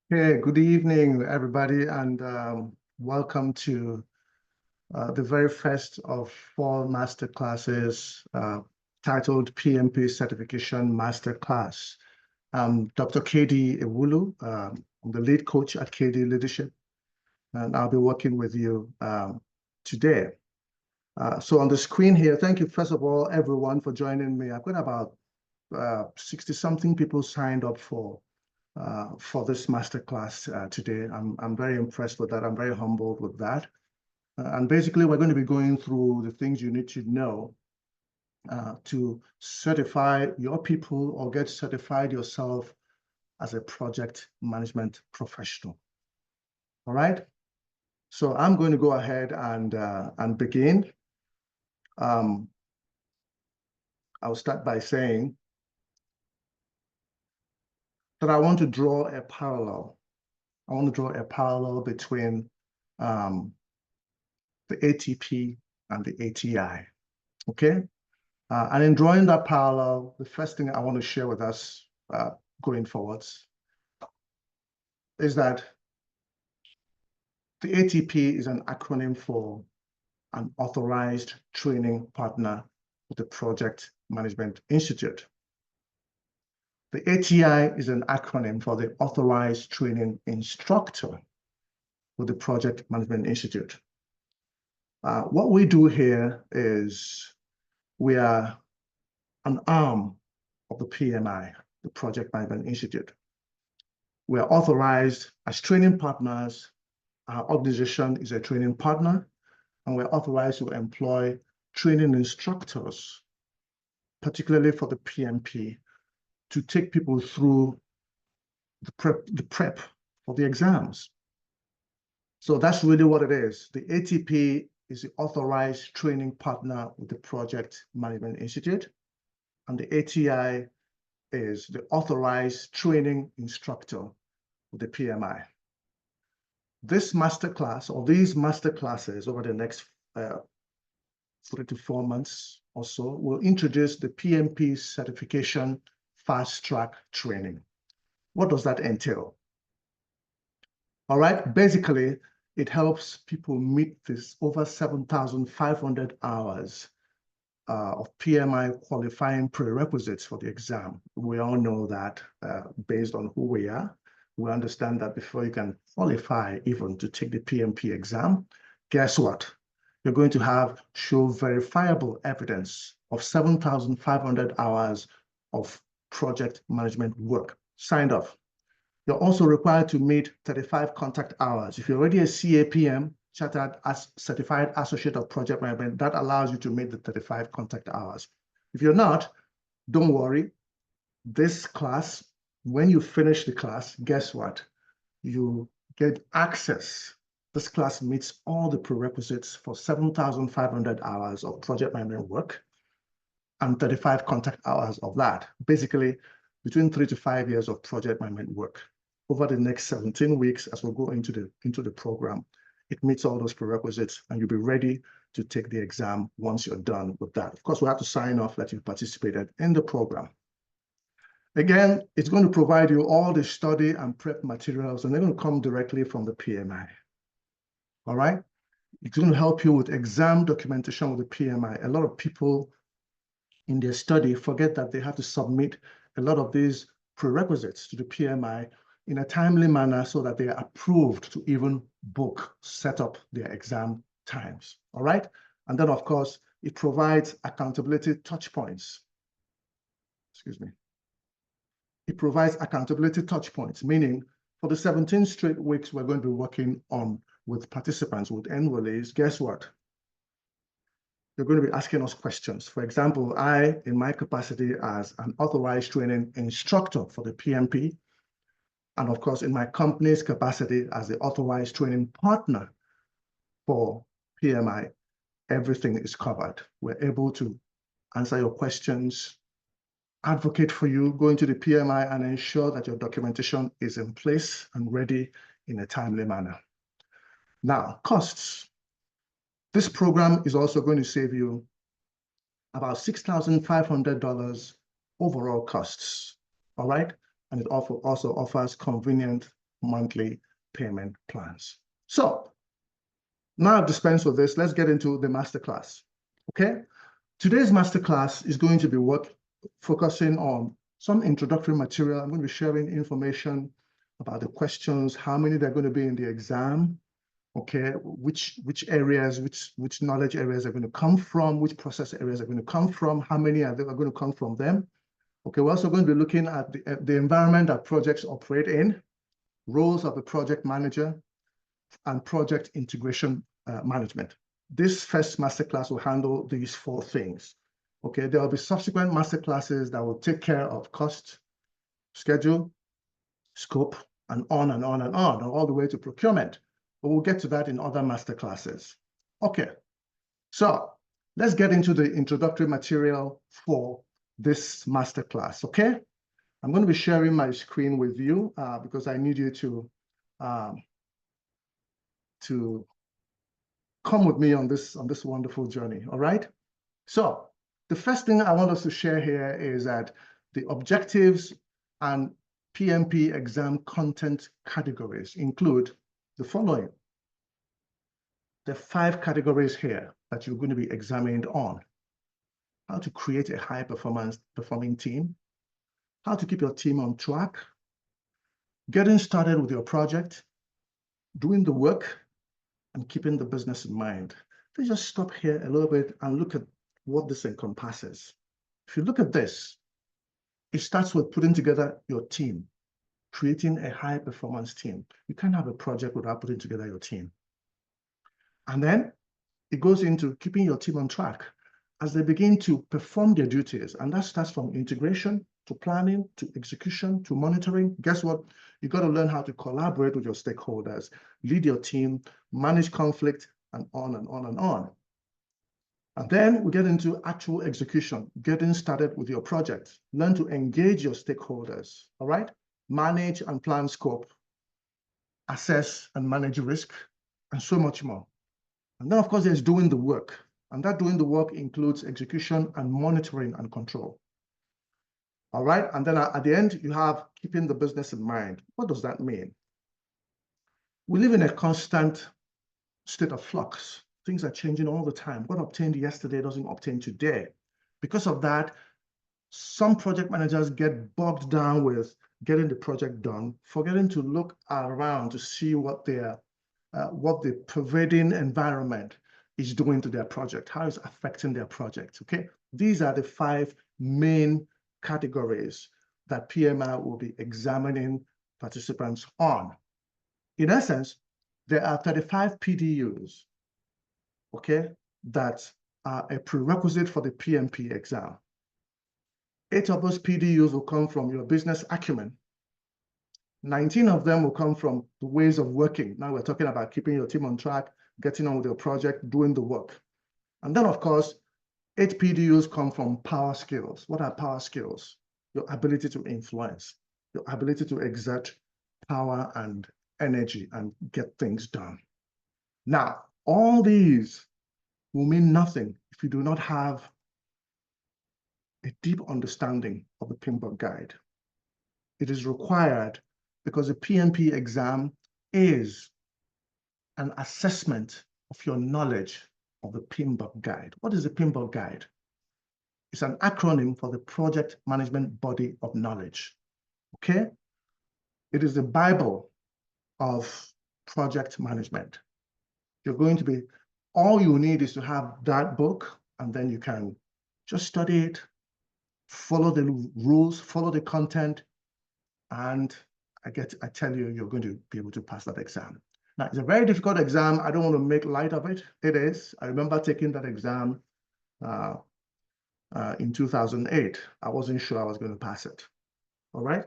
Hey, good evening, everybody, and welcome to the very first of four master classes titled PMP Certification Masterclass. I'm Dr. KD Ewulu. I'm the lead coach at KD Leadership, and I'll be working with you today. So on the screen here, thank you, first of all, everyone, for joining me. I've got about 60-something people signed up for this masterclass today. I'm very impressed with that. I'm very humbled with that. And basically, we're going to be going through the things you need to know to certify your people or get certified yourself as a project management professional. All right? So I'm going to go ahead and begin. I'll start by saying that I want to draw a parallel. I want to draw a parallel between the ATP and the ATI, okay? And in drawing that parallel, the first thing I want to share with us going forwards is that the ATP is an acronym for an authorized training partner with the Project Management Institute. The ATI is an acronym for the authorized training instructor with the Project Management Institute. What we do here is we are an arm of the PMI, the Project Management Institute. We are authorized as training partners. Our organization is a training partner, and we're authorized to employ training instructors, particularly for the PMP, to take people through the prep for the exams. So that's really what it is. The ATP is the authorized training partner with the Project Management Institute, and the ATI is the authorized training instructor with the PMI. This masterclass, or these masterclasses over the next 3 to 4 months or so, will introduce the PMP certification fast track training. What does that entail? All right, basically, it helps people meet this over 7,500 hours of PMI qualifying prerequisites for the exam. We all know that based on who we are, we understand that before you can qualify even to take the PMP exam, guess what? You're going to have show verifiable evidence of 7,500 hours of project management work signed off. You're also required to meet 35 contact hours. If you're already a CAPM, Chartered as Certified Associate of Project Management, that allows you to meet the 35 contact hours. If you're not, don't worry. This class, when you finish the class, guess what? You get access. This class meets all the prerequisites for 7,500 hours of project management work and 35 contact hours of that. Basically, between 3 to 5 years of project management work. Over the next 17 weeks, as we'll go into the program, it meets all those prerequisites, and you'll be ready to take the exam once you're done with that. Of course, we have to sign off that you participated in the program. Again, it's going to provide you all the study and prep materials, and they're going to come directly from the PMI. All right? It's going to help you with exam documentation with the PMI. A lot of people in their study forget that they have to submit a lot of these prerequisites to the PMI in a timely manner so that they are approved to even set up their exam times, all right? And then, of course, it provides accountability touch points. Excuse me. It provides accountability touch points, meaning for the 17 straight weeks we're going to be working on with participants, with enrollees, guess what? You're going to be asking us questions. For example, I, in my capacity as an authorized training instructor for the PMP, and of course, in my company's capacity as the authorized training partner for PMI, everything is covered. We're able to answer your questions, advocate for you, go into the PMI and ensure that your documentation is in place and ready in a timely manner. Now, costs. This program is also going to save you about $6,500 overall costs, all right? And it also offers convenient monthly payment plans. So now I've dispensed with this. Let's get into the masterclass. Okay. Today's masterclass is going to be focusing on some introductory material. I'm going to be sharing information about the questions, how many they're going to be in the exam, okay, which areas, which knowledge areas are going to come from, which process areas are going to come from, how many are going to come from them. Okay, we're also going to be looking at the environment that projects operate in, roles of the project manager, and project integration management. This first masterclass will handle these 4 things. Okay, there will be subsequent masterclasses that will take care of cost, schedule, scope, and on and on and on, all the way to procurement. But we'll get to that in other masterclasses. Okay, so let's get into the introductory material for this masterclass, okay? I'm going to be sharing my screen with you because I need you to come with me on this wonderful journey, all right? So the first thing I want us to share here is that the objectives and PMP exam content categories include the following. There are 5 categories here that you're going to be examined on. How to create a high-performing team, how to keep your team on track, getting started with your project, doing the work, and keeping the business in mind. Let's just stop here a little bit and look at what this encompasses. If you look at this, it starts with putting together your team, creating a high-performance team. You can't have a project without putting together your team. And then it goes into keeping your team on track as they begin to perform their duties. And that starts from integration to planning to execution to monitoring. Guess what? You got to learn how to collaborate with your stakeholders, lead your team, manage conflict, and on and on and on. And then we get into actual execution, getting started with your project. Learn to engage your stakeholders, all right? Manage and plan scope, assess and manage risk, and so much more. And then, of course, there's doing the work. And that doing the work includes execution and monitoring and control. All right. And then at the end, you have keeping the business in mind. What does that mean? We live in a constant state of flux. Things are changing all the time. What obtained yesterday doesn't obtain today. Because of that, some project managers get bogged down with getting the project done, forgetting to look around to see what the pervading environment is doing to their project, how it's affecting their project, okay? These are the 5 main categories that PMI will be examining participants on. In essence, there are 35 PDUs, okay, that are a prerequisite for the PMP exam. 8 of those PDUs will come from your business acumen. 19 of them will come from the ways of working. Now we're talking about keeping your team on track, getting on with your project, doing the work. And then, of course, 8 PDUs come from power skills. What are power skills? Your ability to influence, your ability to exert power and energy and get things done. Now, all these will mean nothing if you do not have a deep understanding of the PMBOK guide. It is required because the PMP exam is an assessment of your knowledge of the PMBOK guide. What is the PMBOK guide? It's an acronym for the Project Management Body of Knowledge, okay? It is the Bible of project management. You're going to be, all you need is to have that book, and then you can just study it, follow the rules, follow the content, and I tell you, you're going to be able to pass that exam. Now, it's a very difficult exam. I don't want to make light of it. It is. I remember taking that exam in 2008. I wasn't sure I was going to pass it. All right?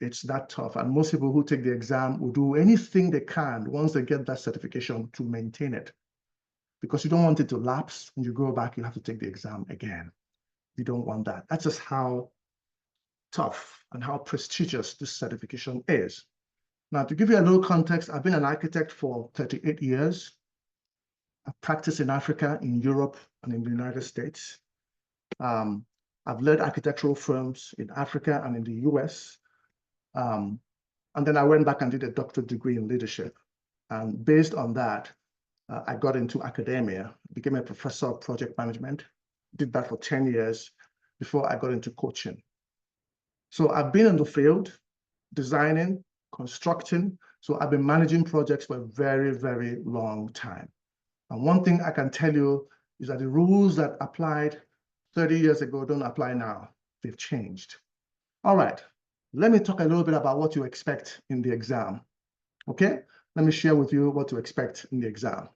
It's that tough. And most people who take the exam will do anything they can once they get that certification to maintain it. Because you don't want it to lapse. When you go back, you have to take the exam again. You don't want that. That's just how tough and how prestigious this certification is. Now, to give you a little context, I've been an architect for 38 years. I've practiced in Africa, in Europe, and in the United States. I've led architectural firms in Africa and in the US. And then I went back and did a doctorate degree in leadership. And based on that, I got into academia, became a professor of project management, did that for 10 years before I got into coaching. So I've been in the field, designing, constructing. So I've been managing projects for a very, very long time. And one thing I can tell you is that the rules that applied 30 years ago don't apply now. They've changed. All right, let me talk a little bit about what to expect in the exam. Okay, let me share with you what to expect in the exam.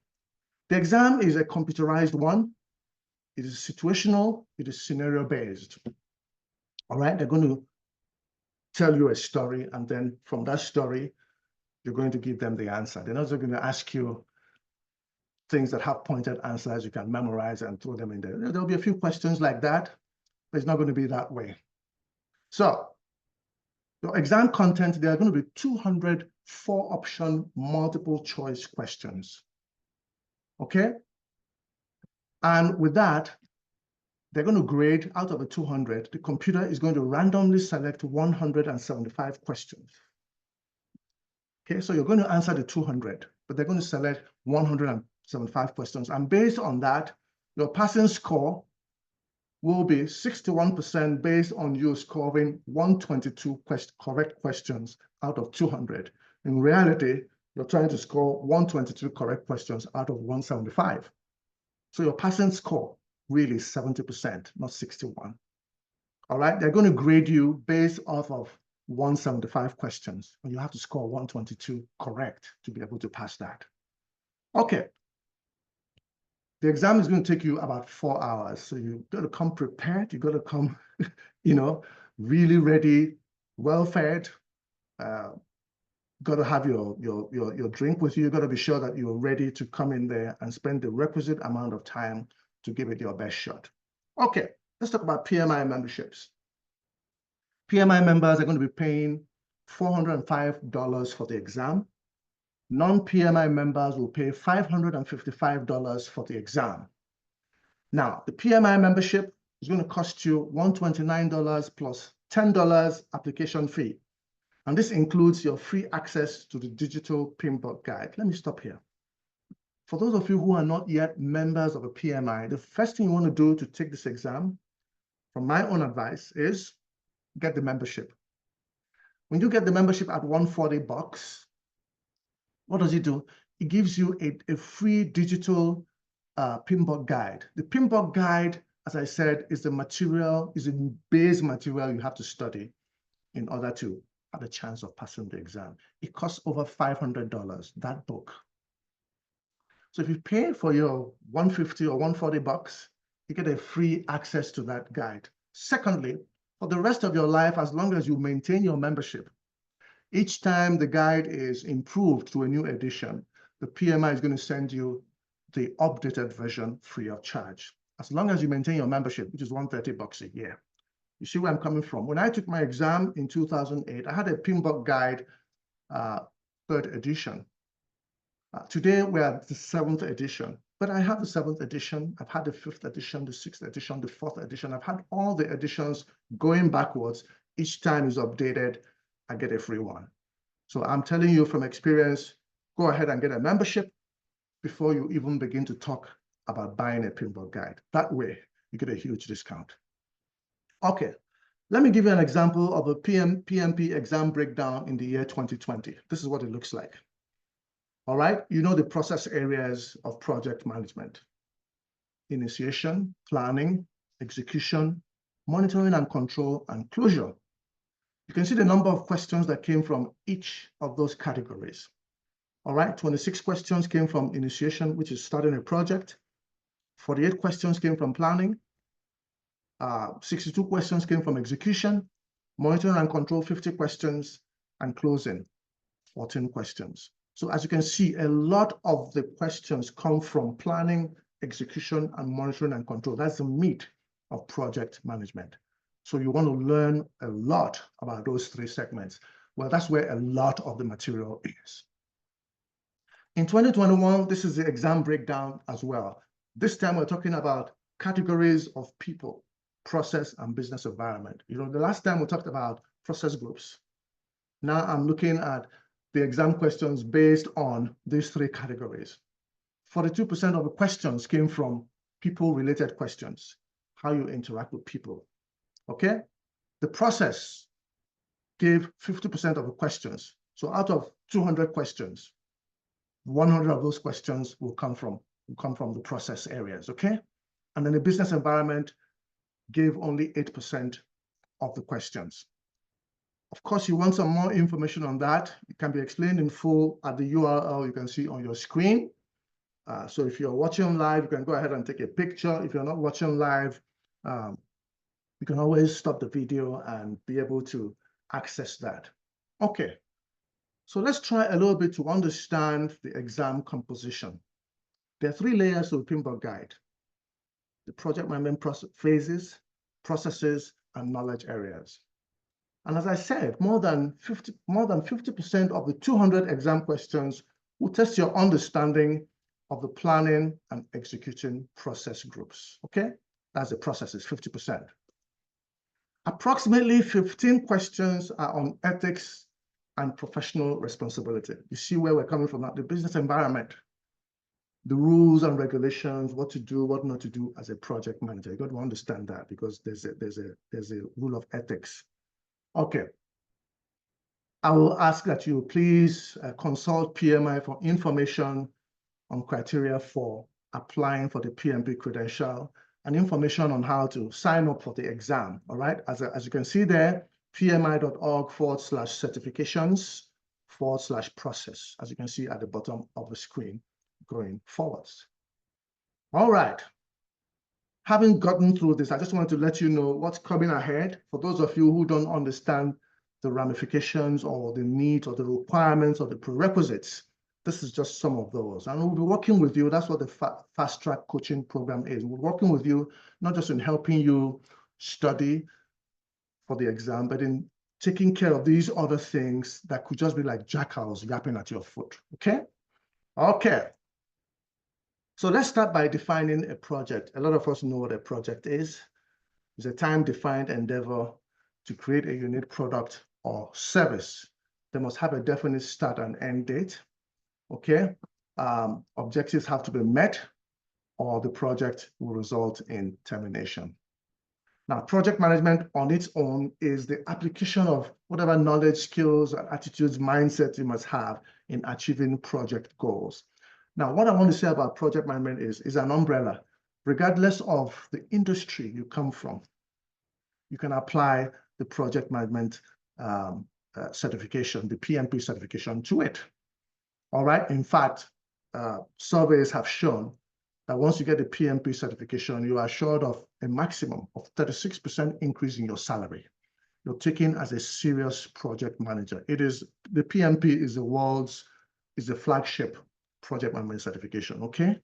The exam is a computerized one. It is situational. It is scenario-based. All right, they're going to tell you a story, and then from that story, you're going to give them the answer. They're not going to ask you things that have pointed answers you can memorize and throw them in there. There'll be a few questions like that, but it's not going to be that way. So your exam content, there are going to be 200 4-option multiple choice questions. Okay? And with that, they're going to grade out of the 200. The computer is going to randomly select 175 questions. Okay, so you're going to answer the 200, but they're going to select 175 questions. And based on that, your passing score will be 61% based on you scoring 122 correct questions out of 200. In reality, you're trying to score 122 correct questions out of 175. So your passing score really is 70%, not 61. All right, they're going to grade you based off of 175 questions, and you have to score 122 correct to be able to pass that. Okay. The exam is going to take you about 4 hours. So you've got to come prepared. You've got to come, really ready, well-fed. Got to have your drink with you. You've got to be sure that you're ready to come in there and spend the requisite amount of time to give it your best shot. Okay, let's talk about PMI memberships. PMI members are going to be paying $405 for the exam. Non-PMI members will pay $555 for the exam. Now, the PMI membership is going to cost you $129 plus $10 application fee. And this includes your free access to the digital PMP guide. Let me stop here. For those of you who are not yet members of a PMI, the first thing you want to do to take this exam, from my own advice, is get the membership. When you get the membership at $140, what does it do? It gives you a free digital PMP guide. The PMP guide, as I said, is the material, is a base material you have to study in order to have a chance of passing the exam. It costs over $500, that book. So if you pay for your $150 or $140, you get a free access to that guide. Secondly, for the rest of your life, as long as you maintain your membership, each time the guide is improved to a new edition, the PMI is going to send you the updated version free of charge. As long as you maintain your membership, which is $130 a year. You see where I'm coming from? When I took my exam in 2008, I had a PMP guide, 3rd edition. Today, we're at the 7th edition, but I have the 7th edition. I've had the 5th edition, the 6th edition, the 4th edition. I've had all the editions going backwards. Each time is updated, I get a free one. So I'm telling you from experience, go ahead and get a membership before you even begin to talk about buying a PMP guide. That way, you get a huge discount. Okay, let me give you an example of a PMP exam breakdown in the year 2020. This is what it looks like. All right, you know the process areas of project management: initiation, planning, execution, monitoring and control, and closure. You can see the number of questions that came from each of those categories. All right, 26 questions came from initiation, which is starting a project. 48 questions came from planning. 62 questions came from execution. Monitoring and control, 50 questions, and closing, 14 questions. So as you can see, a lot of the questions come from planning, execution, and monitoring and control. That's the meat of project management. So you want to learn a lot about those 3 segments. Well, that's where a lot of the material is. In 2021, this is the exam breakdown as well. This time we're talking about categories of people, process, and business environment. You know, the last time we talked about process groups. Now I'm looking at the exam questions based on these three categories. 42% of the questions came from people-related questions, how you interact with people, okay? The process gave 50% of the questions. So out of 200 questions, 100 of those questions will come from the process areas, okay? And then the business environment gave only 8% of the questions. Of course, you want some more information on that. It can be explained in full at the URL you can see on your screen. So if you're watching live, you can go ahead and take a picture. If you're not watching live, you can always stop the video and be able to access that. Okay, so let's try a little bit to understand the exam composition. There are three layers of the PMP guide: the project management phases, processes, and knowledge areas. And as I said, more than 50% of the 200 exam questions will test your understanding of the planning and executing process groups, okay? That's the processes, 50%. Approximately 15 questions are on ethics and professional responsibility. You see where we're coming from now, the business environment, the rules and regulations, what to do, what not to do as a project manager. You got to understand that because there's a rule of ethics. Okay. I will ask that you please consult PMI for information on criteria for applying for the PMP credential and information on how to sign up for the exam, all right? As you can see there, pmi.org/certifications/process, as you can see at the bottom of the screen going forwards. All right. Having gotten through this, I just wanted to let you know what's coming ahead. For those of you who don't understand the ramifications or the needs or the requirements or the prerequisites, this is just some of those. And we'll be working with you. That's what the fast track coaching program is. We're working with you, not just in helping you study for the exam, but in taking care of these other things that could just be like jackals yapping at your foot, okay? Okay. So let's start by defining a project. A lot of us know what a project is. It's a time-defined endeavor to create a unique product or service. They must have a definite start and end date, okay? Objectives have to be met or the project will result in termination. Now, project management on its own is the application of whatever knowledge, skills, attitudes, mindset you must have in achieving project goals. Now, what I want to say about project management is an umbrella. Regardless of the industry you come from, you can apply the project management certification, the PMP certification to it. All right. In fact, surveys have shown that once you get the PMP certification, you are assured of a maximum of 36% increase in your salary. You're taken as a serious project manager. The PMP is the flagship project management certification, okay?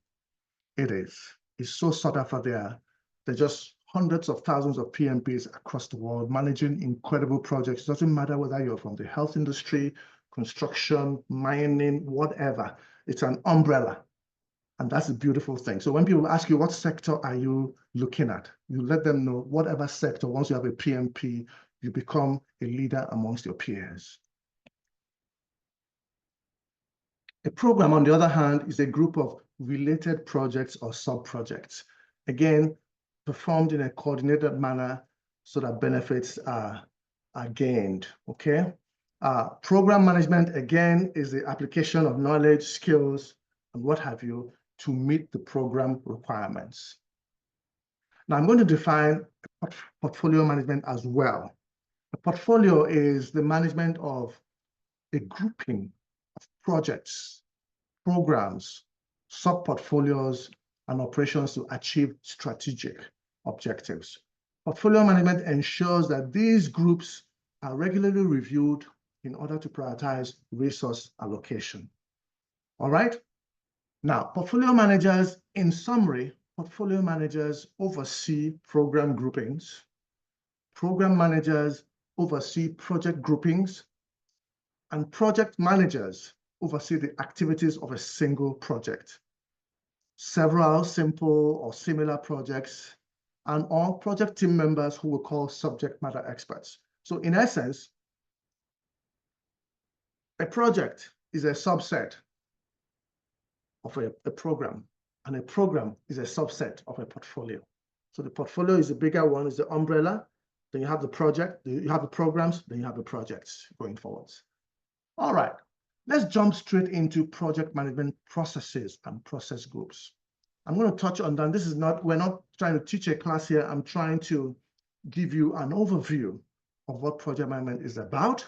It is. It's so sought after there. There are just hundreds of thousands of PMPs across the world managing incredible projects. It doesn't matter whether you're from the health industry, construction, mining, whatever. It's an umbrella. And that's a beautiful thing. So when people ask you, what sector are you looking at? You let them know whatever sector, once you have a PMP, you become a leader amongst your peers. A program, on the other hand, is a group of related projects or sub-projects, again, performed in a coordinated manner so that benefits are gained, okay? Program management, again, is the application of knowledge, skills, and what have you to meet the program requirements. Now, I'm going to define portfolio management as well. A portfolio is the management of a grouping of projects, programs, sub-portfolios, and operations to achieve strategic objectives. Portfolio management ensures that these groups are regularly reviewed in order to prioritize resource allocation. All right? Now, portfolio managers, in summary, portfolio managers oversee program groupings. Program managers oversee project groupings, and project managers oversee the activities of a single project. Several simple or similar projects, and all project team members who we call subject matter experts. So in essence, A project is a subset of a program, and a program is a subset of a portfolio. So the portfolio is the bigger one, is the umbrella. Then you have the project, you have the programs, then you have the projects going forwards. All right, let's jump straight into project management processes and process groups. I'm going to touch on that. This is not, we're not trying to teach a class here. I'm trying to give you an overview of what project management is about,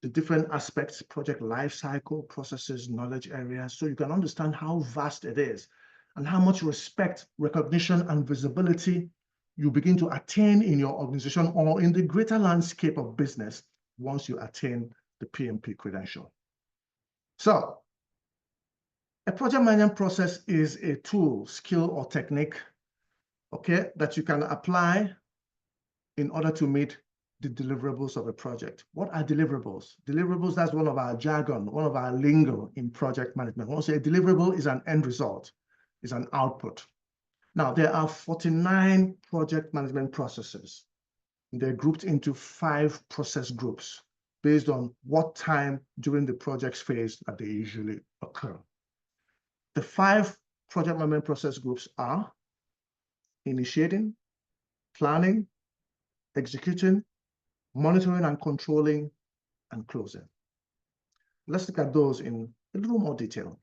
the different aspects, project lifecycle, processes, knowledge areas, so you can understand how vast it is and how much respect, recognition, and visibility you begin to attain in your organization or in the greater landscape of business once you attain the PMP credential. So, a project management process is a tool, skill, or technique, okay, that you can apply in order to meet the deliverables of a project. What are deliverables? Deliverables, that's one of our jargon, one of our lingo in project management. When we say a deliverable is an end result, is an output. Now, there are 49 project management processes. They're grouped into 5 process groups based on what time during the project's phase that they usually occur. The 5 project management process groups are initiating, planning, executing, monitoring and controlling, and closing. Let's look at those in a little more detail.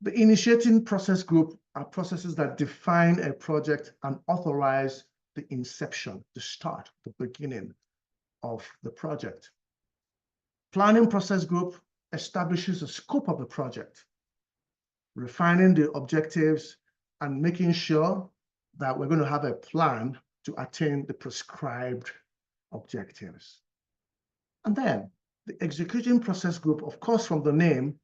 The initiating process group are processes that define a project and authorize the inception, the start, the beginning of the project. Planning process group establishes the scope of the project, refining the objectives and making sure that we're going to have a plan to attain the prescribed objectives. And then the executing process group, of course, from the name,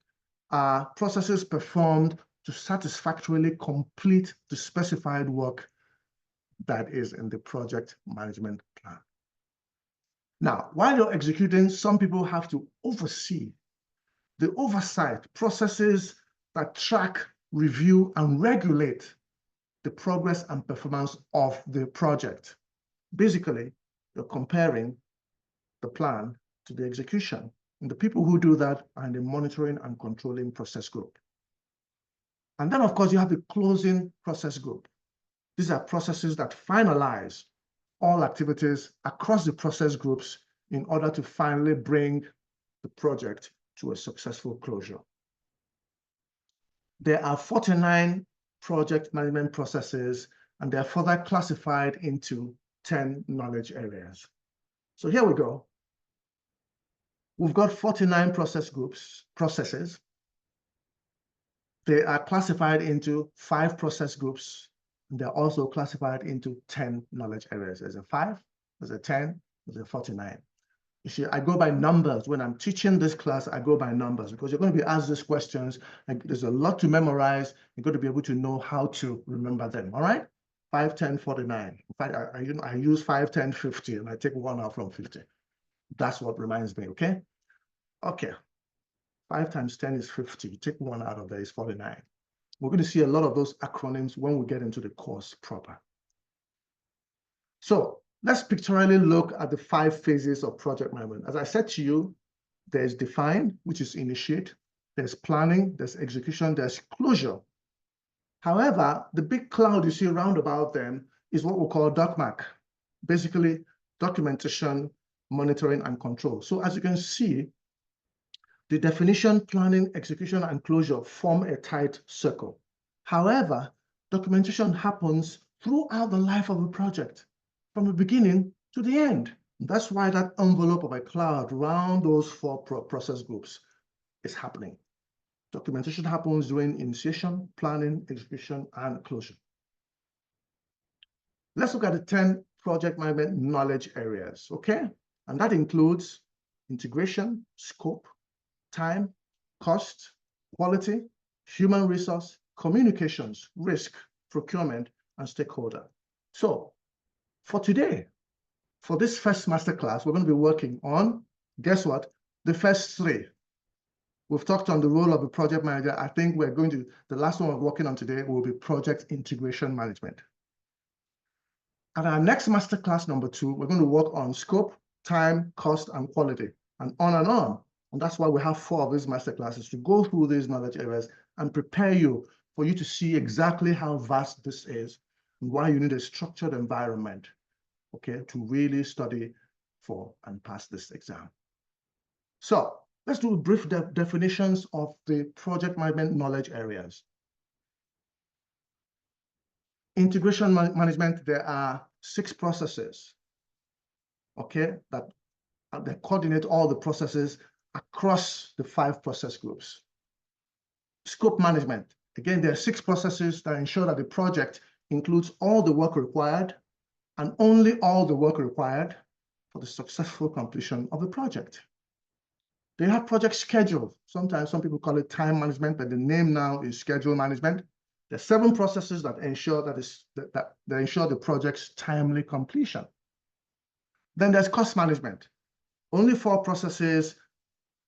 are processes performed to satisfactorily complete the specified work that is in the project management plan. Now, while you're executing, some people have to oversee the oversight processes that track, review, and regulate the progress and performance of the project. Basically, you're comparing the plan to the execution. And the people who do that are in the monitoring and controlling process group. And then, of course, you have the closing process group. These are processes that finalize all activities across the process groups in order to finally bring the project to a successful closure. There are 49 project management processes, and they're further classified into 10 knowledge areas. So here we go. We've got 49 processes. They are classified into 5 process groups, and they're also classified into 10 knowledge areas. There's a 5, there's a 10, there's a 49. You see, I go by numbers. When I'm teaching this class, I go by numbers because you're going to be asked these questions. And there's a lot to memorize. You're going to be able to know how to remember them. All right? 5, 10, 49. In fact, I use 5, 10, 50, and I take 1 out from 50. That's what reminds me, okay? Okay. 5 times 10 is 50. You take 1 out of there is 49. We're going to see a lot of those acronyms when we get into the course proper. So let's pictorially look at the 5 phases of project management. As I said to you, there's define, which is initiate. There's planning, there's execution, there's closure. However, the big cloud you see around about them is what we call DocMac, basically documentation, monitoring, and control. So as you can see, the definition, planning, execution, and closure form a tight circle. However, documentation happens throughout the life of a project, from the beginning to the end. That's why that envelope of a cloud around those 4 process groups is happening. Documentation happens during initiation, planning, execution, and closure. Let's look at the 10 project management knowledge areas, okay? And that includes integration, scope, time, cost, quality, human resource, communications, risk, procurement, and stakeholder. So for today, for this first masterclass, we're going to be working on, guess what? The first 3. We've talked on the role of a project manager. I think we're going to, the last one we're working on today will be project integration management. At our next masterclass number 2, we're going to work on scope, time, cost, and quality. and on and on. And that's why we have 4 of these masterclasses to go through these knowledge areas and prepare you for you to see exactly how vast this is and why you need a structured environment, okay, to really study for and pass this exam. So let's do brief definitions of the project management knowledge areas. Integration management, there are 6 processes, okay, that they coordinate all the processes across the 5 process groups. Scope management, again, there are 6 processes that ensure that the project includes all the work required and only all the work required for the successful completion of the project. They have project schedule. Sometimes some people call it time management, but the name now is schedule management. There are 7 processes that ensure that they ensure the project's timely completion. Then there's cost management. Only 4 processes.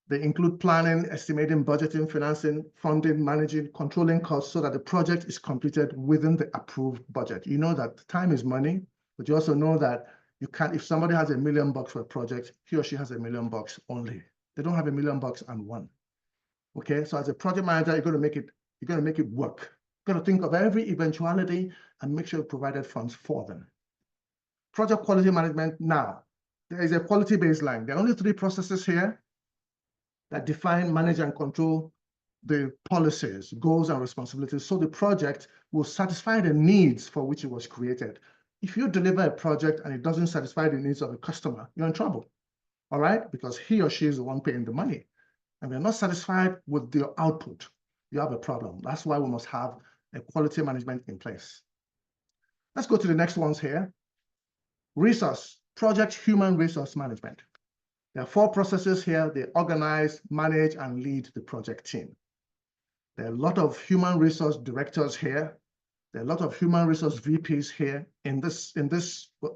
They include planning, estimating, budgeting, financing, funding, managing, controlling costs so that the project is completed within the approved budget. You know that time is money, but you also know that you can't, if somebody has $1 million for a project, he or she has $1 million only. They don't have $1 million and one. Okay, so as a project manager, you're going to make it work. You've got to think of every eventuality and make sure you provided funds for them. Project quality management. Now, there is a quality baseline. There are only 3 processes here that define, manage, and control the policies, goals, and responsibilities, so the project will satisfy the needs for which it was created. If you deliver a project and it doesn't satisfy the needs of the customer, you're in trouble, all right? Because he or she is the one paying the money, and they're not satisfied with the output, you have a problem. That's why we must have a quality management in place. Let's go to the next ones here. Project human resource management. There are 4 processes here. They organize, manage, and lead the project team. There are a lot of human resource directors here. There are a lot of human resource VPs here in this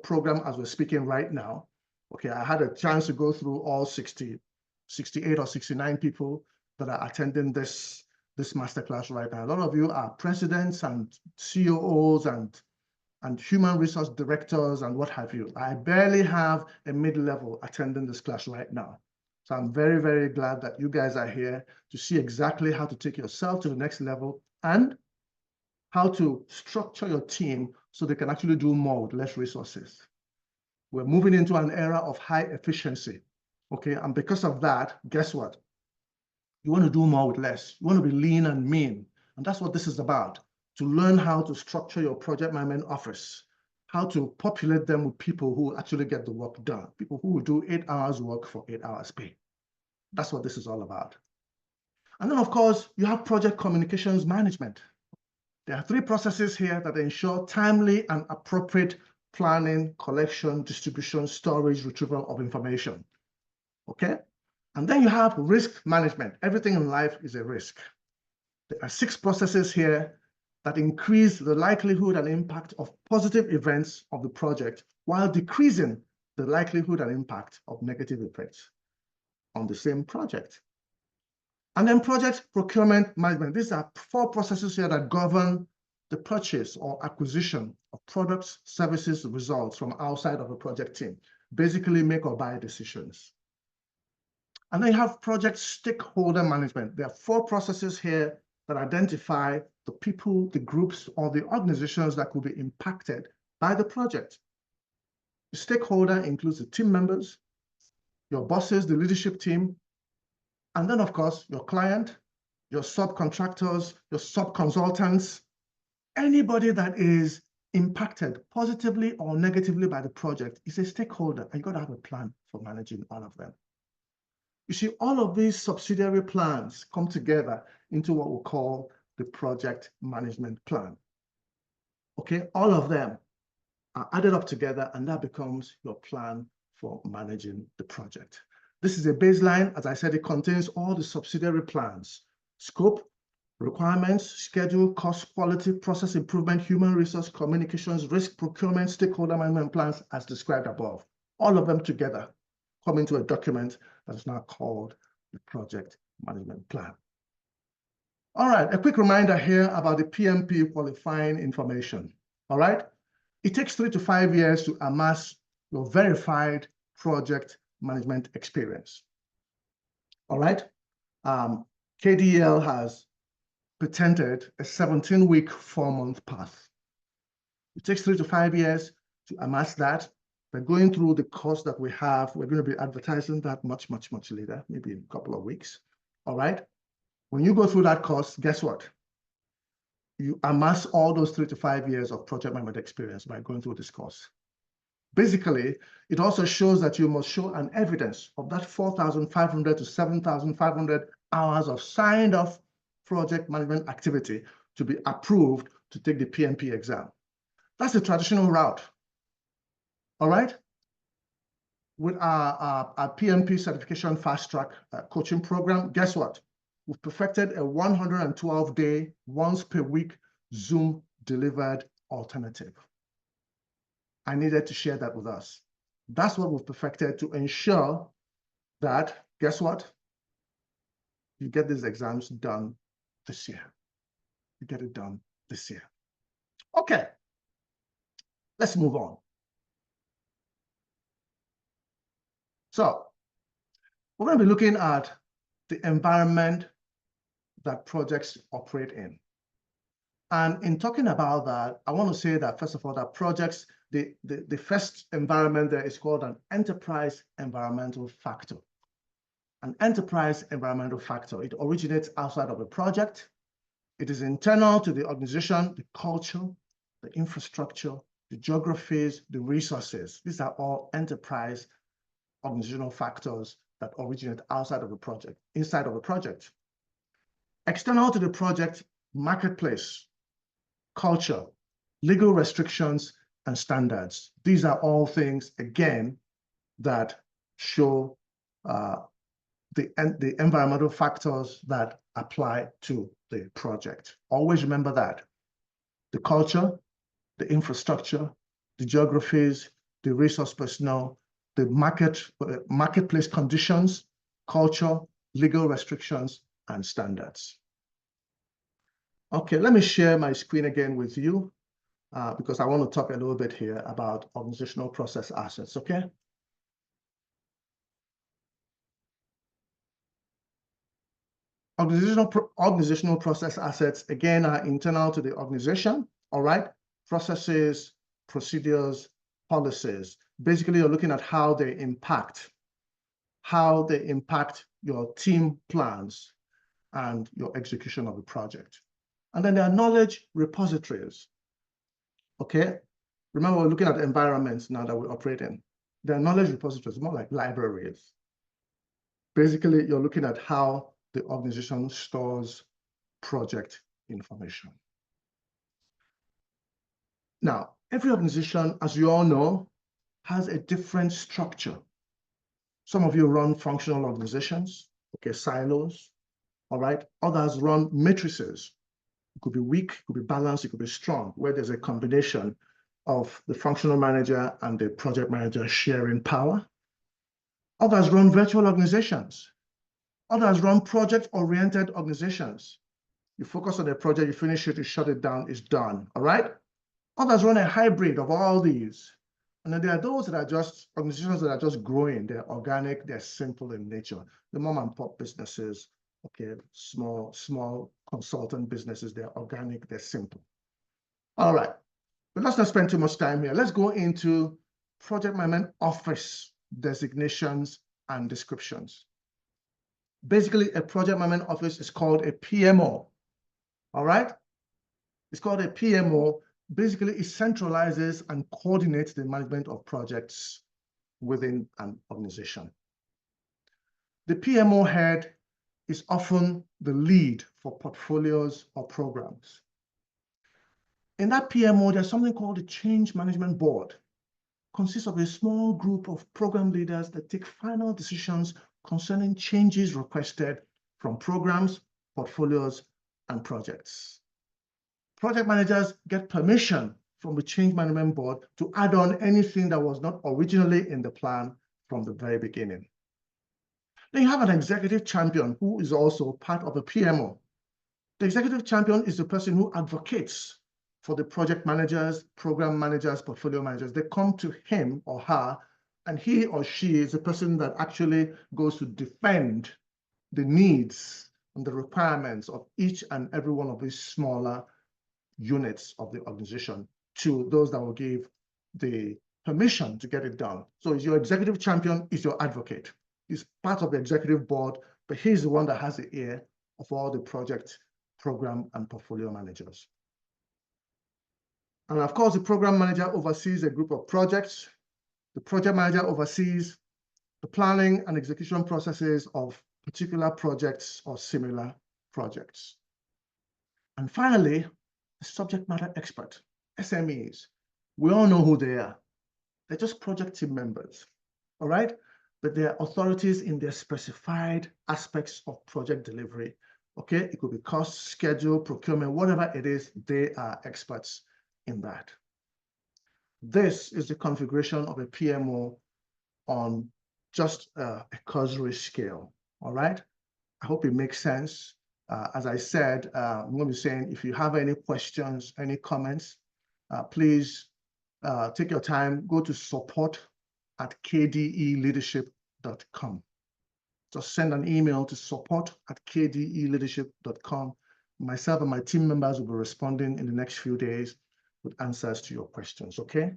program as we're speaking right now. Okay, I had a chance to go through all 68 or 69 people that are attending this masterclass right now. A lot of you are presidents and COOs and human resource directors and what have you. I barely have a mid-level attending this class right now. So I'm very, very glad that you guys are here to see exactly how to take yourself to the next level and how to structure your team so they can actually do more with less resources. We're moving into an era of high efficiency, okay? And because of that, guess what? You want to do more with less. You want to be lean and mean. And that's what this is about. To learn how to structure your project management office, how to populate them with people who actually get the work done, people who will do 8 hours work for 8 hours pay. That's what this is all about. And then, of course, you have project communications management. There are 3 processes here that ensure timely and appropriate planning, collection, distribution, storage, retrieval of information. Okay? And then you have risk management. Everything in life is a risk. There are 6 processes here that increase the likelihood and impact of positive events of the project while decreasing the likelihood and impact of negative effects on the same project. And then project procurement management. These are 4 processes here that govern the purchase or acquisition of products, services, results from outside of a project team. Basically, make or buy decisions. And then you have project stakeholder management. There are 4 processes here that identify the people, the groups, or the organizations that could be impacted by the project. The stakeholder includes the team members, your bosses, the leadership team, and then, of course, your client, your subcontractors, your sub-consultants, anybody that is impacted positively or negatively by the project is a stakeholder, and you've got to have a plan for managing all of them. You see, all of these subsidiary plans come together into what we call the project management plan. Okay, all of them are added up together, and that becomes your plan for managing the project. This is a baseline. As I said, it contains all the subsidiary plans: scope, requirements, schedule, cost, quality, process improvement, human resource, communications, risk, procurement, stakeholder management plans as described above. All of them together come into a document that is now called the project management plan. All right, a quick reminder here about the PMP qualifying information. All right, it takes 3 to 5 years to amass your verified project management experience. All right. KDL has patented a 17-week, 4-month path. It takes 3 to 5 years to amass that. But going through the course that we have, we're going to be advertising that much later, maybe in a couple of weeks. All right. When you go through that course, guess what? You amass all those 3 to 5 years of project management experience by going through this course. Basically, it also shows that you must show an evidence of that 4,500 to 7,500 hours of signed off project management activity to be approved to take the PMP exam. That's the traditional route. All right. With our PMP certification fast track coaching program, guess what? We've perfected a 112-day, once per week Zoom delivered alternative. I needed to share that with us. That's what we've perfected to ensure that, guess what? You get these exams done this year. You get it done this year. Okay, let's move on. So we're going to be looking at the environment that projects operate in. And in talking about that, I want to say that, first of all, that projects, the first environment there is called an enterprise environmental factor. An enterprise environmental factor, it originates outside of a project. It is internal to the organization, the culture, the infrastructure, the geographies, the resources. These are all enterprise organizational factors that originate outside of a project, inside of a project. External to the project, marketplace, culture, legal restrictions, and standards. These are all things, again, that show the environmental factors that apply to the project. Always remember that. The culture, the infrastructure, the geographies, the resource personnel, the marketplace conditions, culture, legal restrictions, and standards. Okay, let me share my screen again with you because I want to talk a little bit here about organizational process assets, okay? Organizational process assets, again, are internal to the organization, all right? Processes, procedures, policies. Basically, you're looking at how they impact your team plans and your execution of the project. And then there are knowledge repositories, okay? Remember, we're looking at environments now that we operate in. There are knowledge repositories, more like libraries. Basically, you're looking at how the organization stores project information. Now, every organization, as you all know, has a different structure. Some of you run functional organizations, okay, silos, all right? Others run matrices. It could be weak, it could be balanced, it could be strong, where there's a combination of the functional manager and the project manager sharing power. Others run virtual organizations. Others run project-oriented organizations. You focus on a project, you finish it, you shut it down, it's done, all right? Others run a hybrid of all these. And then there are those that are just organizations that are just growing. They're organic, they're simple in nature. The mom and pop businesses, okay, small consultant businesses, they're organic, they're simple. All right, but let's not spend too much time here. Let's go into project management office designations and descriptions. Basically, a project management office is called a PMO, all right? It's called a PMO. Basically, it centralizes and coordinates the management of projects within an organization. The PMO head is often the lead for portfolios or programs. In that PMO, there's something called the Change Management Board. It consists of a small group of program leaders that take final decisions concerning changes requested from programs, portfolios, and projects. Project managers get permission from the Change Management Board to add on anything that was not originally in the plan from the very beginning. Then you have an executive champion who is also part of a PMO. The executive champion is the person who advocates for the project managers, program managers, portfolio managers. They come to him or her, and he or she is the person that actually goes to defend the needs and the requirements of each and every one of these smaller units of the organization to those that will give the permission to get it done. So is your executive champion, is your advocate. He's part of the executive board, but he's the one that has the ear of all the project, program, and portfolio managers. And of course, the program manager oversees a group of projects. The project manager oversees the planning and execution processes of particular projects or similar projects. And finally, the subject matter expert, SMEs. We all know who they are. They're just project team members, all right? But they are authorities in their specified aspects of project delivery, okay? It could be cost, schedule, procurement, whatever it is, they are experts in that. This is the configuration of a PMO on just a cursory scale, all right? I hope it makes sense. As I said, I'm going to be saying, if you have any questions, any comments, please take your time, go to support@kdeleadership.com. Just send an email to support@kdeleadership.com. Myself and my team members will be responding in the next few days with answers to your questions, okay?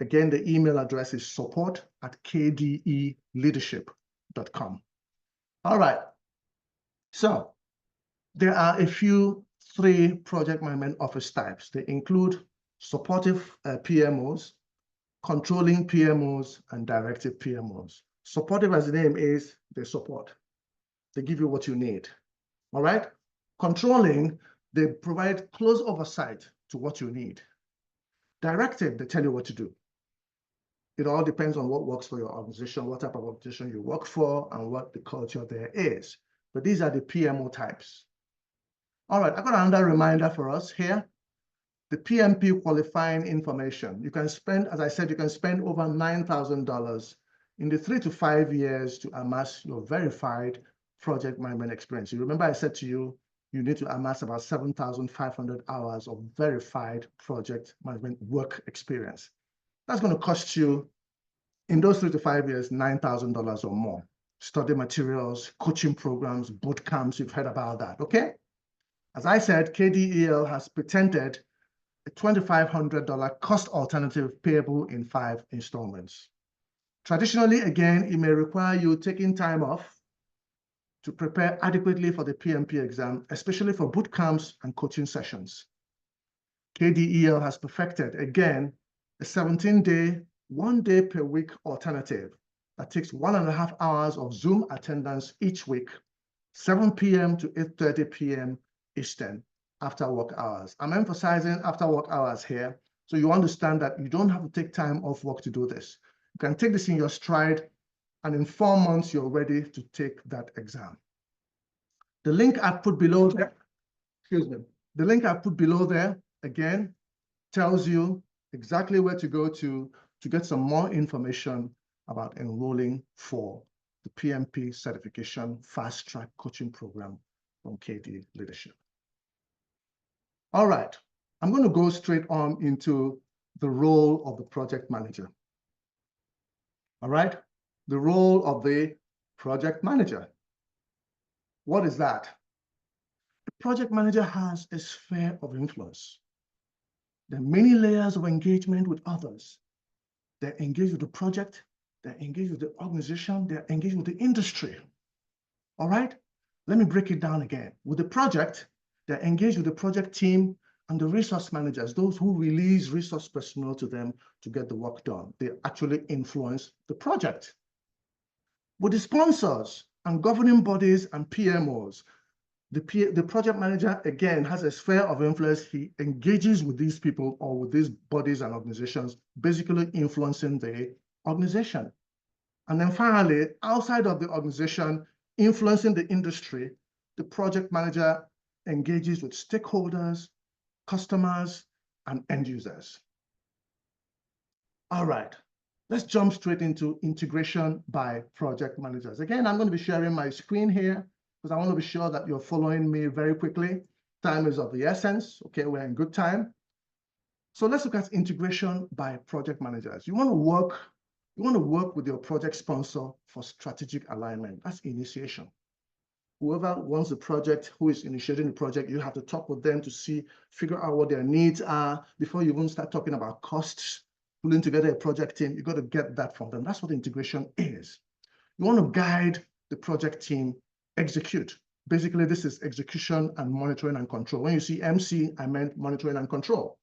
Again, the email address is support@kdeleadership.com. All right. So there are a few 3 project management office types. They include supportive PMOs, controlling PMOs, and directive PMOs. Supportive, as the name is, they support. They give you what you need. All right? Controlling, they provide close oversight to what you need. Directive, they tell you what to do. It all depends on what works for your organization, what type of organization you work for, and what the culture there is. But these are the PMO types. All right, I've got another reminder for us here. The PMP qualifying information. You can spend, as I said, you can spend over $9,000 in the 3 to 5 years to amass your verified project management experience. You remember I said to you, you need to amass about 7,500 hours of verified project management work experience. That's going to cost you, in those 3 to 5 years, $9,000 or more. Study materials, coaching programs, boot camps, you've heard about that, okay? As I said, KDEL has patented a $2,500 cost alternative payable in 5 installments. Traditionally, again, it may require you taking time off to prepare adequately for the PMP exam, especially for boot camps and coaching sessions. KDEL has perfected, again, a 17-day, 1 day per week alternative that takes 1.5 hours of Zoom attendance each week, 7 p.m. to 8:30 p.m. Eastern, after work hours. I'm emphasizing after work hours here, so you understand that you don't have to take time off work to do this. You can take this in your stride, and in 4 months, you're ready to take that exam. The link I put below there, the link I put below there, again, tells you exactly where to go to get some more information about enrolling for the PMP certification fast track coaching program from KD Leadership. All right, I'm going to go straight on into the role of the project manager. All right, the role of the project manager. What is that? The project manager has a sphere of influence. There are many layers of engagement with others. They're engaged with the project, they're engaged with the organization, they're engaged with the industry. All right, let me break it down again. With the project, they're engaged with the project team and the resource managers, those who release resource personnel to them to get the work done. They actually influence the project. With the sponsors and governing bodies and PMOs, the project manager, again, has a sphere of influence. He engages with these people or with these bodies and organizations, basically influencing the organization. And then finally, outside of the organization, influencing the industry, the project manager engages with stakeholders, customers, and end users. All right, let's jump straight into integration by project managers. Again, I'm going to be sharing my screen here because I want to be sure that you're following me very quickly. Time is of the essence. Okay, we're in good time. So let's look at integration by project managers. You want to work with your project sponsor for strategic alignment. That's initiation. Whoever wants the project, who is initiating the project, you have to talk with them to figure out what their needs are before you even start talking about costs, pulling together a project team. You got to get that from them. That's what integration is. You want to guide the project team execute. Basically, this is execution and monitoring and control. When you see MC, I meant monitoring and control.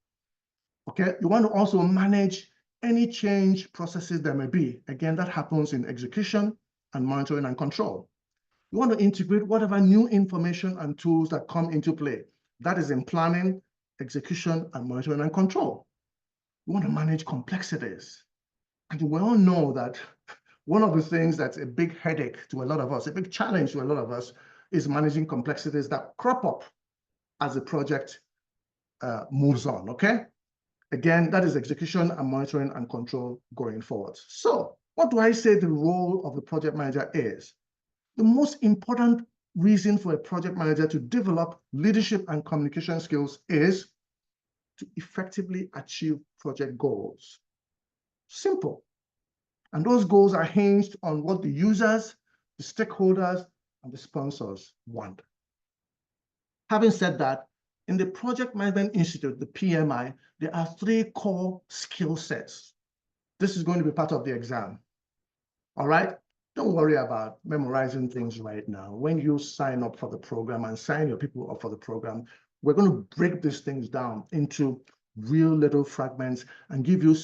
Okay, you want to also manage any change processes there may be. Again, that happens in execution and monitoring and control. You want to integrate whatever new information and tools that come into play. That is in planning, execution, and monitoring and control. You want to manage complexities. And we all know that one of the things that's a big headache to a lot of us, a big challenge to a lot of us, is managing complexities that crop up as the project moves on, okay? Again, that is execution and monitoring and control going forward. So what do I say the role of the project manager is? The most important reason for a project manager to develop leadership and communication skills is to effectively achieve project goals. Simple. And those goals are hinged on what the users, the stakeholders, and the sponsors want. Having said that, in the Project Management Institute, the PMI, there are 3 core skill sets. This is going to be part of the exam. All right? Don't worry about memorizing things right now. When you sign up for the program and sign your people up for the program, we're going to break these things down into real little fragments and give you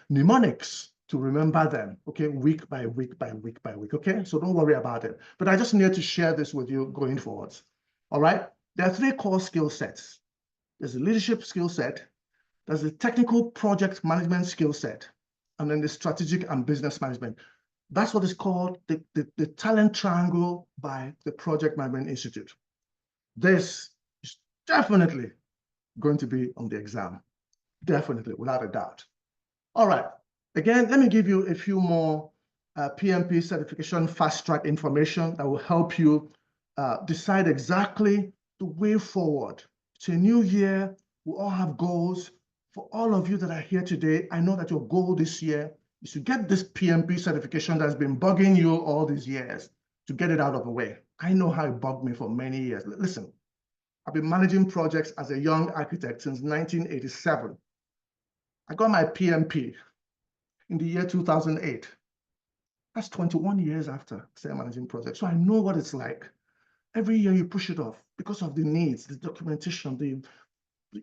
mnemonics to remember them, okay, week by week by week by week, okay? So don't worry about it. But I just need to share this with you going forward. All right? There are 3 core skill sets. There's a leadership skill set, there's a technical project management skill set, and then the strategic and business management. That's what is called the talent triangle by the Project Management Institute. This is definitely going to be on the exam. Definitely, without a doubt. All right. Again, let me give you a few more PMP certification fast track information that will help you decide exactly the way forward. It's a new year. We all have goals. For all of you that are here today, I know that your goal this year is to get this PMP certification that's been bugging you all these years, to get it out of the way. I know how it bugged me for many years. Listen, I've been managing projects as a young architect since 1987. I got my PMP in the year 2008. That's 21 years after starting managing projects. So I know what it's like. Every year you push it off because of the needs, the documentation, the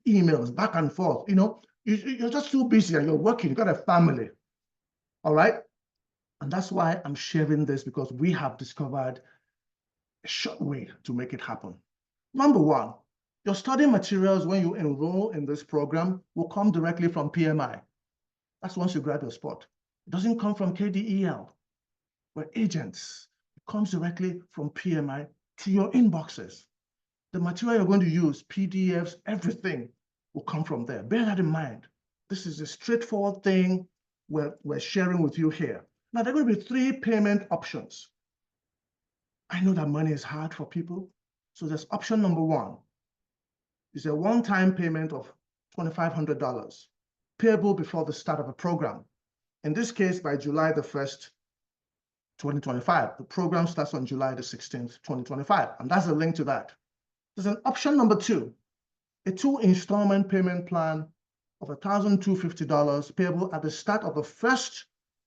emails, back and forth. You know, you're just too busy and you're working, you've got a family. All right? And that's why I'm sharing this, because we have discovered a short way to make it happen. Number 1, your study materials when you enroll in this program will come directly from PMI. That's once you grab your spot. It doesn't come from KDEL. We're agents. It comes directly from PMI to your inboxes. The material you're going to use, PDFs, everything will come from there. Bear that in mind. This is a straightforward thing we're sharing with you here. Now, there are going to be 3 payment options. I know that money is hard for people. So there's option number 1. It's a one-time payment of $2,500, payable before the start of a program. In this case, by July the 1st, 2025. The program starts on July the 16th, 2025. And that's a link to that. There's an option number 2, a 2 installment payment plan of $1,250 payable at the start of the 1st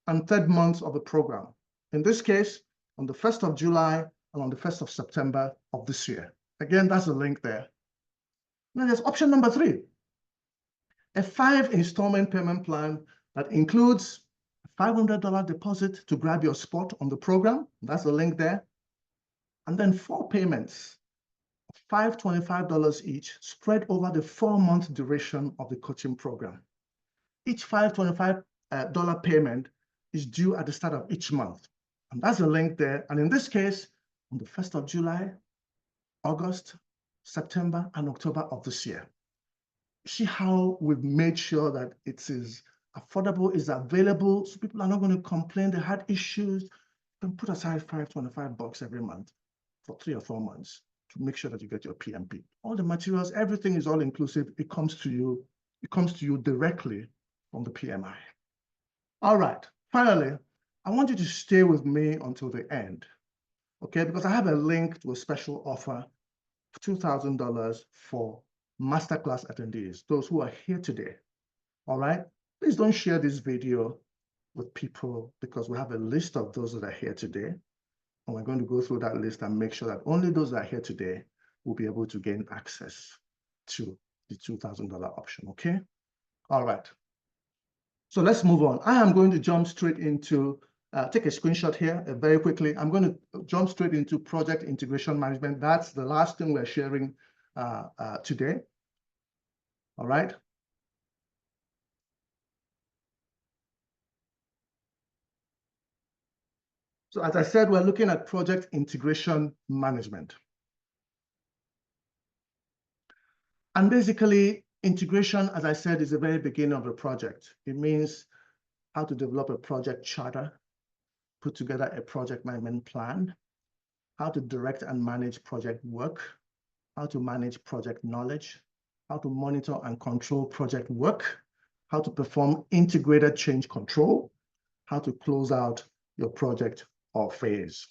and 3rd months of the program. In this case, on the 1st of July and on the 1st of September of this year. Again, that's a link there. Now there's option number 3, a 5 installment payment plan that includes a $500 deposit to grab your spot on the program. That's the link there. And then 4 payments of $525 each, spread over the 4-month duration of the coaching program. Each $525 payment is due at the start of each month. And that's the link there. And in this case, on the 1st of July, August, September, and October of this year. See how we've made sure that it is affordable, is available, so people are not going to complain they had issues. You can put aside $525 every month for 3 or 4 months to make sure that you get your PMP. All the materials, everything is all inclusive. It comes to you directly from the PMI. All right, finally, I want you to stay with me until the end. okay? Because I have a link to a special offer, $2,000 for masterclass attendees, those who are here today, all right? Please don't share this video with people because we have a list of those that are here today. And we're going to go through that list and make sure that only those that are here today will be able to gain access to the $2,000 option, okay? All right. So let's move on. I am going to jump straight into, take a screenshot here very quickly. I'm going to jump straight into project integration management. That's the last thing we're sharing today. All right. So as I said, we're looking at project integration management. And basically, integration, as I said, is the very beginning of the project. It means how to develop a project charter, put together a project management plan, how to direct and manage project work, how to manage project knowledge, how to monitor and control project work, how to perform integrated change control, how to close out your project or phase.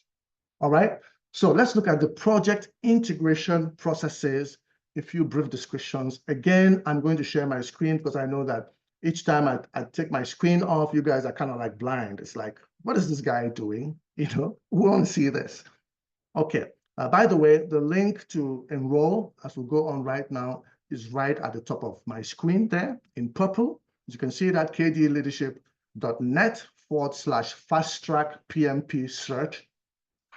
All right, so let's look at the project integration processes, a few brief descriptions. Again, I'm going to share my screen because I know that each time I take my screen off, you guys are kind of like blind. It's like, what is this guy doing? You know, we want to see this. Okay, by the way, the link to enroll as we go on right now is right at the top of my screen there in purple. As you can see that kdleadership.net/fast-track PMP Cert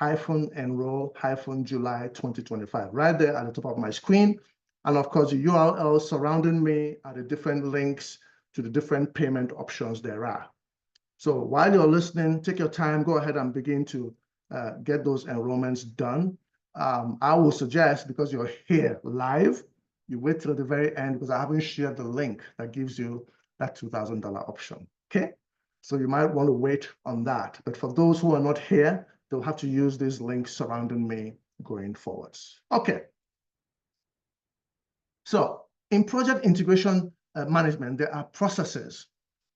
-enroll-July 2025, right there at the top of my screen. And of course, the URLs surrounding me are the different links to the different payment options there are. So while you're listening, take your time, go ahead and begin to get those enrollments done. I will suggest, because you're here live, you wait till the very end because I haven't shared the link that gives you that $2,000 option, okay? So you might want to wait on that. But for those who are not here, they'll have to use these links surrounding me going forwards. Okay. So in project integration management, there are processes,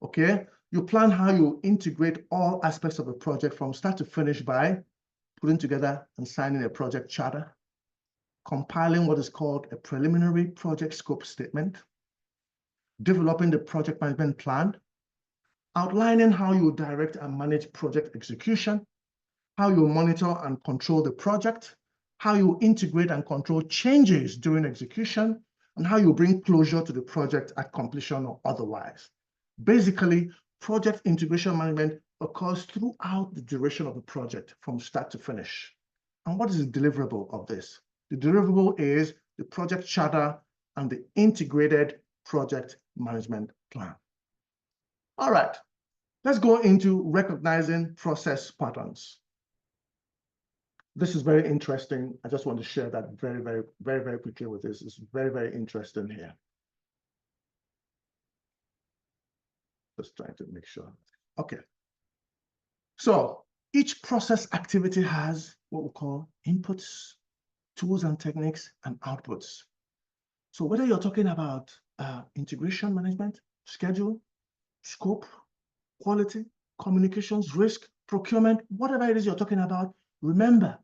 okay? You plan how you integrate all aspects of a project from start to finish by putting together and signing a project charter, compiling what is called a preliminary project scope statement, developing the project management plan, outlining how you direct and manage project execution, how you monitor and control the project, how you integrate and control changes during execution, and how you bring closure to the project at completion or otherwise. Basically, project integration management occurs throughout the duration of the project from start to finish. And what is the deliverable of this? The deliverable is the project charter and the integrated project management plan. All right, let's go into recognizing process patterns. This is very interesting. I just want to share that very quickly with this. It's very interesting here. Just trying to make sure. Okay. So each process activity has what we call inputs, tools and techniques, and outputs. So whether you're talking about integration management, schedule, scope, quality, communications, risk, procurement, whatever it is you're talking about, remember,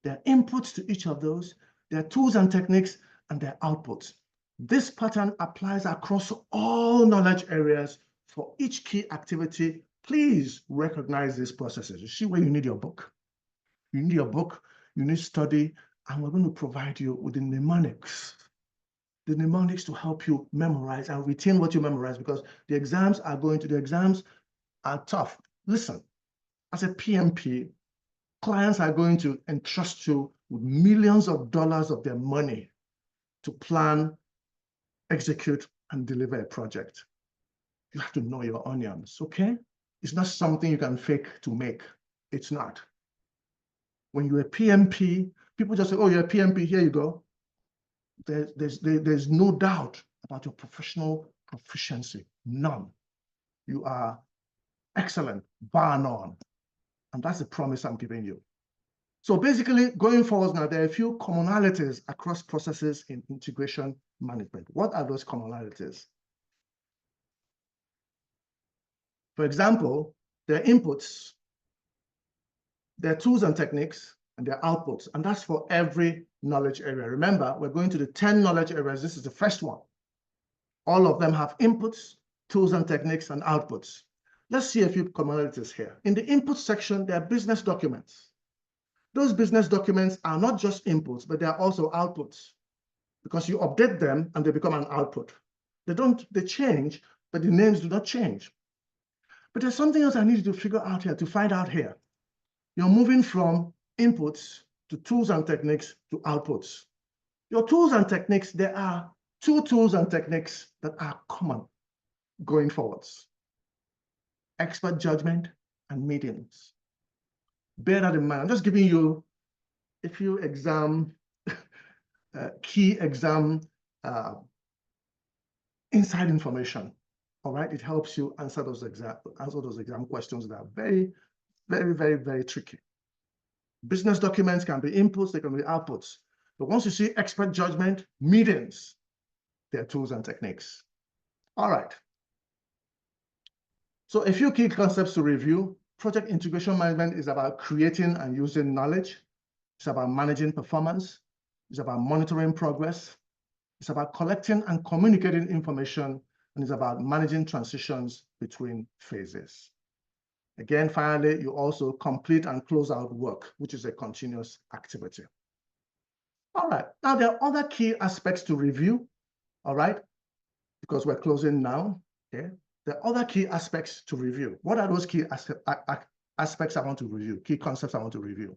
there are inputs to each of those, there are tools and techniques, and there are outputs. This pattern applies across all knowledge areas for each key activity. Please recognize these processes. You see where you need your book. You need your book, you need study, and we're going to provide you with the mnemonics to help you memorize and retain what you memorize, because the exams are tough. Listen, as a PMP, clients are going to entrust you with millions of dollars of their money to plan, execute, and deliver a project. You have to know your onions, okay? It's not something you can fake to make. It's not. When you're a PMP, people just say, oh, you're a PMP, here you go. There's no doubt about your professional proficiency, none. You are excellent, bar none. And that's the promise I'm giving you. So basically, going forward now, there are a few commonalities across processes in integration management. What are those commonalities? For example, there are inputs, there are tools and techniques, and their outputs. And that's for every knowledge area. Remember, we're going to the 10 knowledge areas. This is the first one. All of them have inputs, tools and techniques, and outputs. Let's see a few commonalities here. In the input section, there are business documents. Those business documents are not just inputs, but they are also outputs, because you update them and they become an output. They change, but the names do not change. But there's something else I need you to figure out here, to find out here. You're moving from inputs to tools and techniques to outputs. Your tools and techniques, there are two tools and techniques that are common going forwards: expert judgment and meetings. Bear that in mind. I'm just giving you a few key exam inside information. All right, it helps you answer those exam questions that are very, very, very, very tricky. Business documents can be inputs, they can be outputs. But once you see expert judgment, meetings, they're tools and techniques. All right. So a few key concepts to review. Project integration management is about creating and using knowledge. It's about managing performance. It's about monitoring progress. It's about collecting and communicating information, and it's about managing transitions between phases. Again, finally, you also complete and close out work, which is a continuous activity. All right, now there are other key aspects to review, all right, because we're closing now, okay? There are other key aspects to review. What are those key aspects I want to review, key concepts I want to review?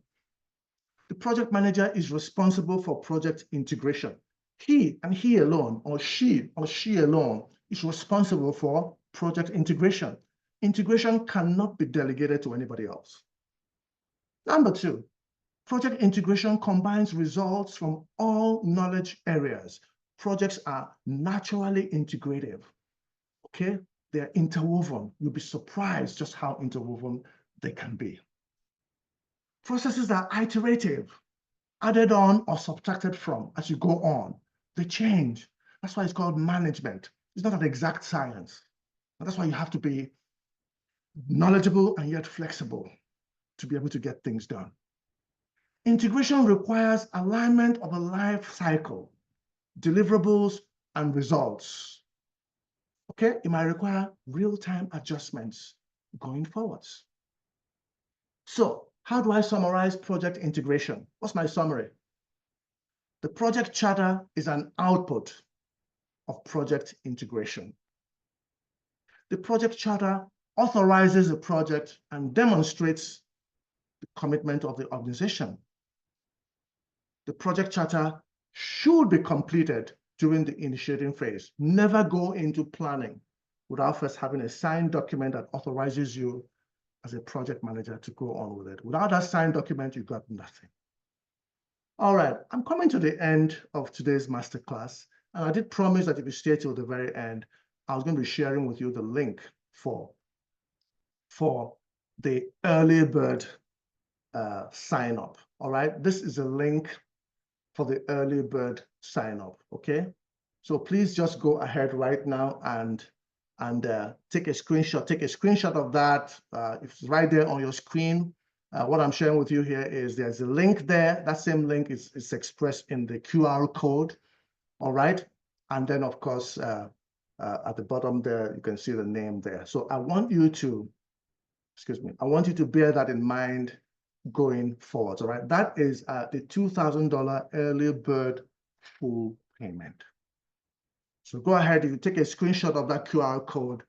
The project manager is responsible for project integration. He alone, or she alone, is responsible for project integration. Integration cannot be delegated to anybody else. Number two, project integration combines results from all knowledge areas. Projects are naturally integrative, okay? They're interwoven. You'll be surprised just how interwoven they can be. Processes are iterative, added on or subtracted from as you go on. They change. That's why it's called management. It's not an exact science. And that's why you have to be knowledgeable and yet flexible to be able to get things done. Integration requires alignment of a life cycle, deliverables, and results. Okay, it might require real-time adjustments going forwards. So, how do I summarize project integration? What's my summary? The project charter is an output of project integration. The project charter authorizes the project and demonstrates the commitment of the organization. The project charter should be completed during the initiating phase. Never go into planning without first having a signed document that authorizes you as a project manager to go on with it. Without that signed document, you got nothing. All right, I'm coming to the end of today's masterclass, and I did promise that if you stay till the very end, I was going to be sharing with you the link for the early bird sign up. All right, this is a link for the early bird sign up. Okay, so please just go ahead right now and take a screenshot. Take a screenshot of that. It's right there on your screen. What I'm sharing with you here is there's a link there. That same link is expressed in the QR code. All right, and then of course at the bottom there you can see the name there. So I want you to, I want you to bear that in mind going forward. All right, that is the $2,000 early bird full payment. So go ahead, you take a screenshot of that QR code,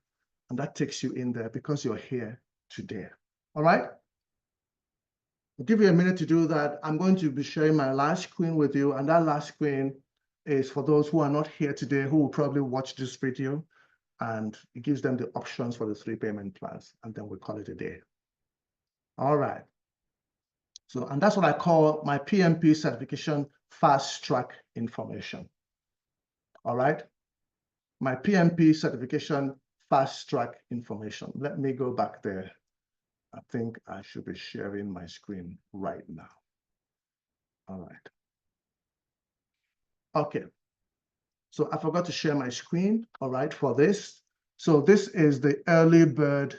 and that takes you in there because you're here today. All right? I'll give you a minute to do that. I'm going to be sharing my last screen with you, and that last screen is for those who are not here today, who will probably watch this video, and it gives them the options for the 3 payment plans, and then we'll call it a day. All right. So, and that's what I call my PMP certification fast track information. All right. My PMP certification fast track information. Let me go back there. I think I should be sharing my screen right now. All right. Okay. So I forgot to share my screen, all right, for this. So this is the early bird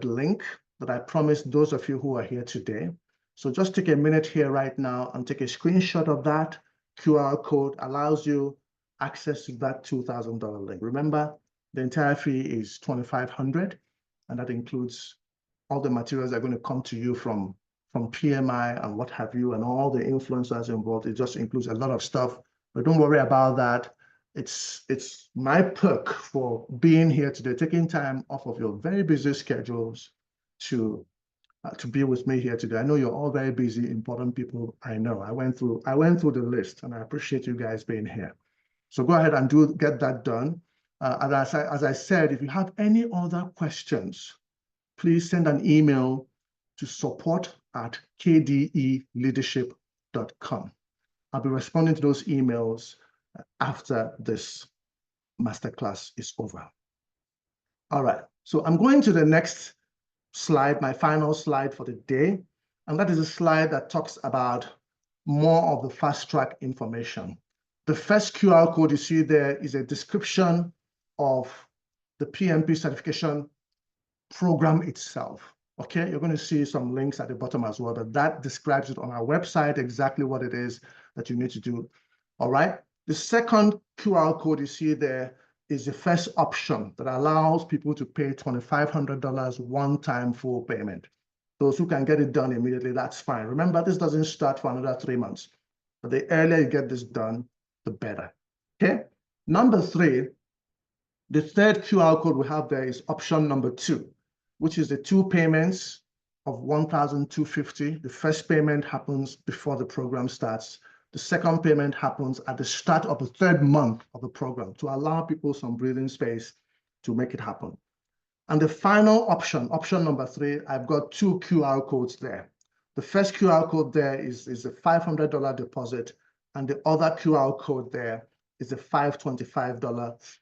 link that I promised those of you who are here today. So just take a minute here right now and take a screenshot of that. QR code allows you access to that $2,000 link. Remember, the entire fee is $2,500, and that includes all the materials that are going to come to you from PMI and what have you, and all the influencers involved. It just includes a lot of stuff, but don't worry about that. It's my perk for being here today, taking time off of your very busy schedules to be with me here today. I know you're all very busy, important people. I know. I went through the list, and I appreciate you guys being here. So go ahead and get that done. And as I said, if you have any other questions, please send an email to support@kdeleadership.com. I'll be responding to those emails after this masterclass is over. All right, so I'm going to the next slide, my final slide for the day, and that is a slide that talks about more of the fast track information. The first QR code you see there is a description of the PMP certification program itself. Okay, you're going to see some links at the bottom as well, but that describes it on our website, exactly what it is that you need to do. All right, the second QR code you see there is the first option that allows people to pay $2,500 one-time full payment. Those who can get it done immediately, that's fine. Remember, this doesn't start for another 3 months. But the earlier you get this done, the better. Okay, number 3, the third QR code we have there is option number 2, which is the 2 payments of $1,250. The first payment happens before the program starts. The second payment happens at the start of the 3rd month of the program to allow people some breathing space to make it happen. And the final option, option number 3, I've got 2 QR codes there. The first QR code there is a $500 deposit, and the other QR code there is a $525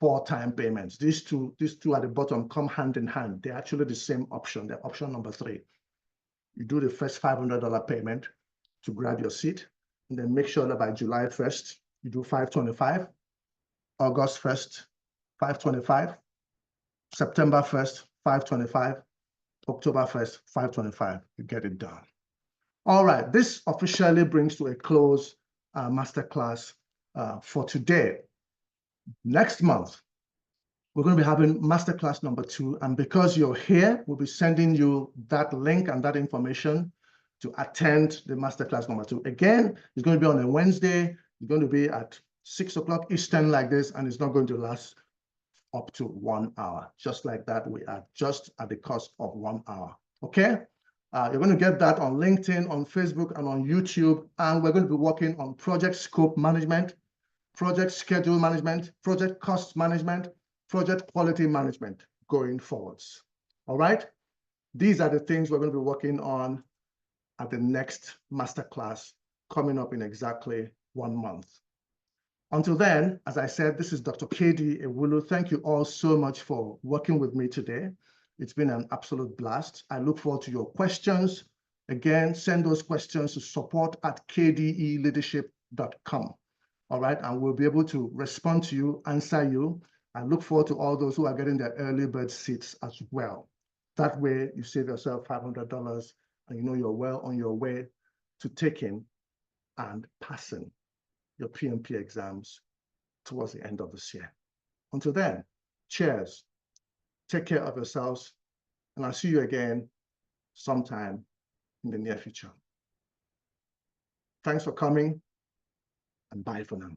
4-time payments. These two at the bottom come hand in hand. They're actually the same option. They're option number 3. You do the first $500 payment to grab your seat, and then make sure that by July 1st, you do $525, August 1st, $525, September 1st, $525, October 1st, $525. You get it done. All right, this officially brings to a close masterclass for today. Next month, we're going to be having masterclass number 2, and because you're here, we'll be sending you that link and that information to attend the masterclass number 2. Again, it's going to be on a Wednesday. It's going to be at 6 o'clock Eastern like this, and it's not going to last up to 1 hour. Just like that, we are just at the cost of 1 hour. Okay? You're going to get that on LinkedIn, on Facebook, and on YouTube. And we're going to be working on project scope management, project schedule management, project cost management, project quality management going forwards. All right? These are the things we're going to be working on at the next masterclass coming up in exactly 1 month. Until then, as I said, this is Dr. KD Ewulu. Thank you all so much for working with me today. It's been an absolute blast. I look forward to your questions. Again, send those questions to support@kdeleadership.com. All right, and we'll be able to respond to you, answer you. I look forward to all those who are getting their early bird seats as well. That way, you save yourself $500, and you know you're well on your way to taking and passing your PMP exams towards the end of this year. Until then, cheers. Take care of yourselves, and I'll see you again sometime in the near future. Thanks for coming, and bye for now.